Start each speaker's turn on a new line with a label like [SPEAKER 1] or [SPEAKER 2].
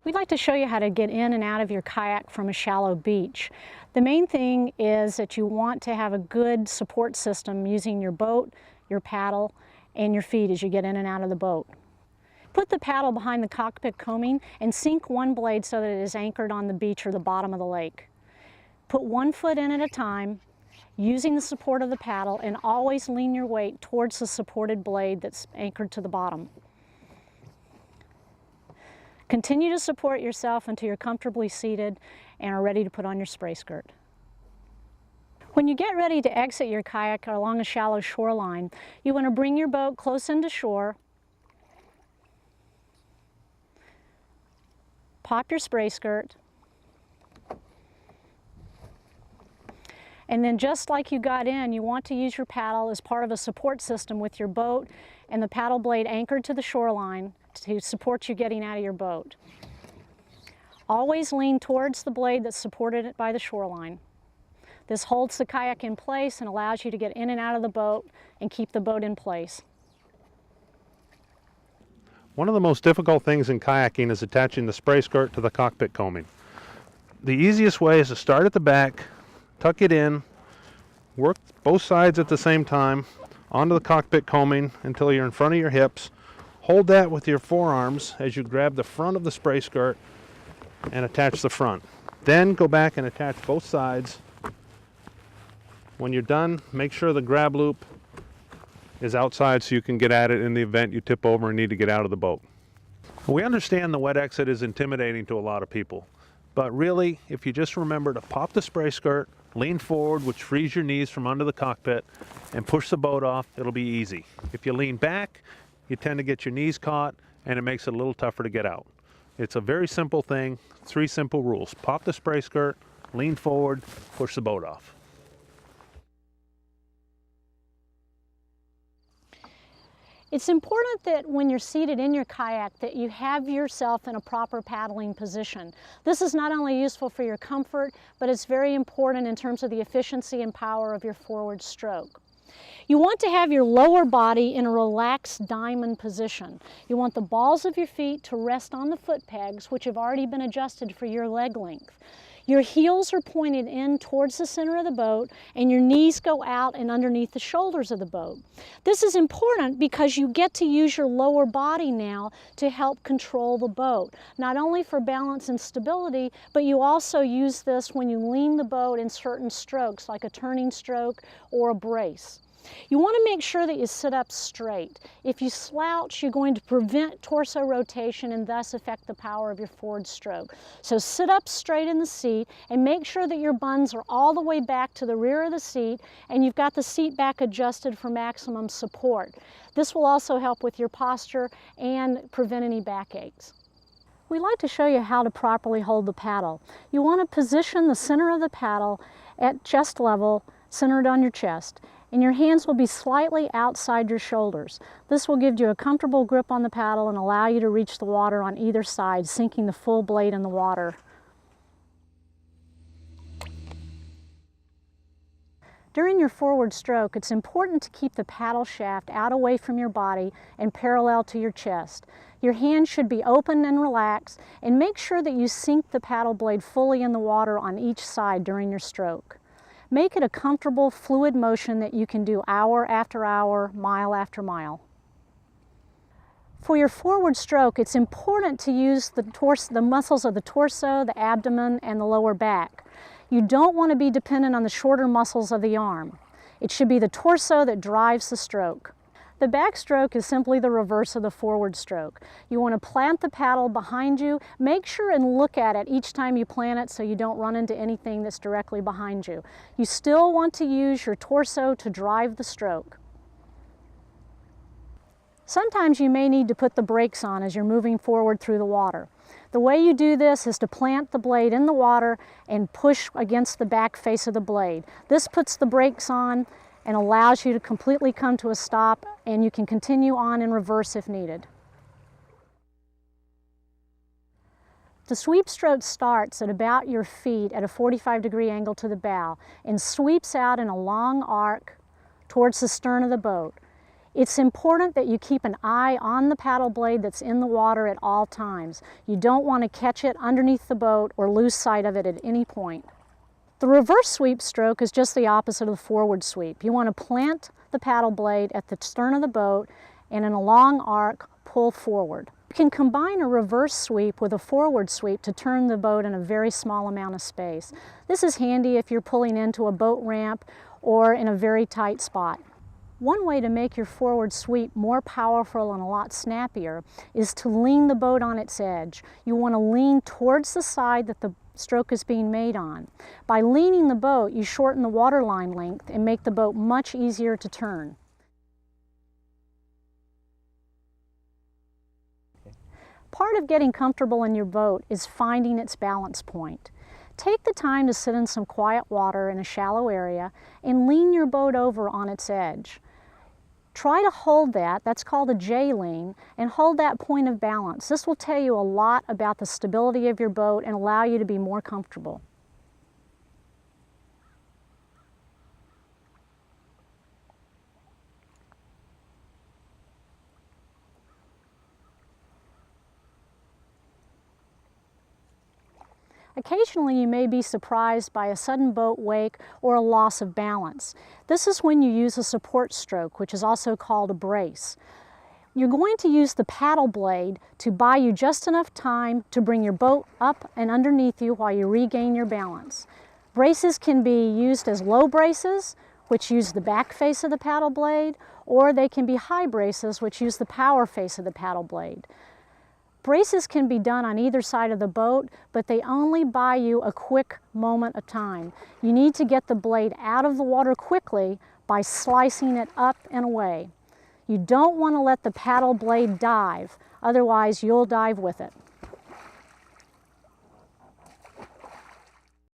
[SPEAKER 1] We'd like to show you how to get in and out of your kayak from a shallow beach. The main thing is that you want to have a good support system using your boat, your paddle, and your feet as you get in and out of the boat. Put the paddle behind the cockpit coaming and sink one blade so that it is anchored on the beach or the bottom of the lake. Put one foot in at a time, using the support of the paddle, and always lean your weight towards the supported blade that's anchored to the bottom. Continue to support yourself until you're comfortably seated and are ready to put on your spray skirt. When you get ready to exit your kayak along a shallow shoreline, you want to bring your boat close into shore, pop your spray skirt, and then just like you got in, you want to use your paddle as part of a support system with your boat and the paddle blade anchored to the shoreline to support you getting out of your boat. Always lean towards the blade that's supported by the shoreline. This holds the kayak in place and allows you to get in and out of the boat and keep the boat in place.
[SPEAKER 2] One of the most difficult things in kayaking is attaching the spray skirt to the cockpit coaming. The easiest way is to start at the back, tuck it in, work both sides at the same time onto the cockpit coaming until you're in front of your hips. Hold that with your forearms as you grab the front of the spray skirt and attach the front. Then go back and attach both sides. When you're done, make sure the grab loop is outside so you can get at it in the event you tip over and need to get out of the boat. We understand the wet exit is intimidating to a lot of people, but really, if you just remember to pop the spray skirt, lean forward, which frees your knees from under the cockpit, and push the boat off, it'll be easy. If you lean back, you tend to get your knees caught and it makes it a little tougher to get out. It's a very simple thing, 3 simple rules. Pop the spray skirt, lean forward, push the boat off.
[SPEAKER 1] It's important that when you're seated in your kayak that you have yourself in a proper paddling position. This is not only useful for your comfort, but it's very important in terms of the efficiency and power of your forward stroke. You want to have your lower body in a relaxed diamond position. You want the balls of your feet to rest on the foot pegs, which have already been adjusted for your leg length. Your heels are pointed in towards the center of the boat, and your knees go out and underneath the shoulders of the boat. This is important because you get to use your lower body now to help control the boat, not only for balance and stability, but you also use this when you lean the boat in certain strokes, like a turning stroke or a brace. You want to make sure that you sit up straight. If you slouch, you're going to prevent torso rotation and thus affect the power of your forward stroke. So sit up straight in the seat and make sure that your buns are all the way back to the rear of the seat and you've got the seat back adjusted for maximum support. This will also help with your posture and prevent any backaches. We'd like to show you how to properly hold the paddle. You want to position the center of the paddle at chest level, centered on your chest, and your hands will be slightly outside your shoulders. This will give you a comfortable grip on the paddle and allow you to reach the water on either side, sinking the full blade in the water. During your forward stroke, it's important to keep the paddle shaft out away from your body and parallel to your chest. Your hands should be open and relaxed, and make sure that you sink the paddle blade fully in the water on each side during your stroke. Make it a comfortable, fluid motion that you can do hour after hour, mile after mile. For your forward stroke, it's important to use the muscles of the torso, the abdomen, and the lower back. You don't want to be dependent on the shorter muscles of the arm. It should be the torso that drives the stroke. The backstroke is simply the reverse of the forward stroke. You want to plant the paddle behind you. Make sure and look at it each time you plant it so you don't run into anything that's directly behind you. You still want to use your torso to drive the stroke. Sometimes you may need to put the brakes on as you're moving forward through the water. The way you do this is to plant the blade in the water and push against the back face of the blade. This puts the brakes on and allows you to completely come to a stop, and you can continue on in reverse if needed. The sweep stroke starts at about your feet at a 45-degree angle to the bow and sweeps out in a long arc towards the stern of the boat. It's important that you keep an eye on the paddle blade that's in the water at all times. You don't want to catch it underneath the boat or lose sight of it at any point. The reverse sweep stroke is just the opposite of the forward sweep. You want to plant the paddle blade at the stern of the boat and in a long arc pull forward. You can combine a reverse sweep with a forward sweep to turn the boat in a very small amount of space. This is handy if you're pulling into a boat ramp or in a very tight spot. One way to make your forward sweep more powerful and a lot snappier is to lean the boat on its edge. You want to lean towards the side that the stroke is being made on. By leaning the boat, you shorten the waterline length and make the boat much easier to turn. Part of getting comfortable in your boat is finding its balance point. Take the time to sit in some quiet water in a shallow area and lean your boat over on its edge. Try to hold that, that's called a J-lean, and hold that point of balance. This will tell you a lot about the stability of your boat and allow you to be more comfortable. Occasionally you may be surprised by a sudden boat wake or a loss of balance. This is when you use a support stroke, which is also called a brace. You're going to use the paddle blade to buy you just enough time to bring your boat up and underneath you while you regain your balance. Braces can be used as low braces, which use the back face of the paddle blade, or they can be high braces, which use the power face of the paddle blade. Braces can be done on either side of the boat, but they only buy you a quick moment of time. You need to get the blade out of the water quickly by slicing it up and away. You don't want to let the paddle blade dive, otherwise you'll dive with it.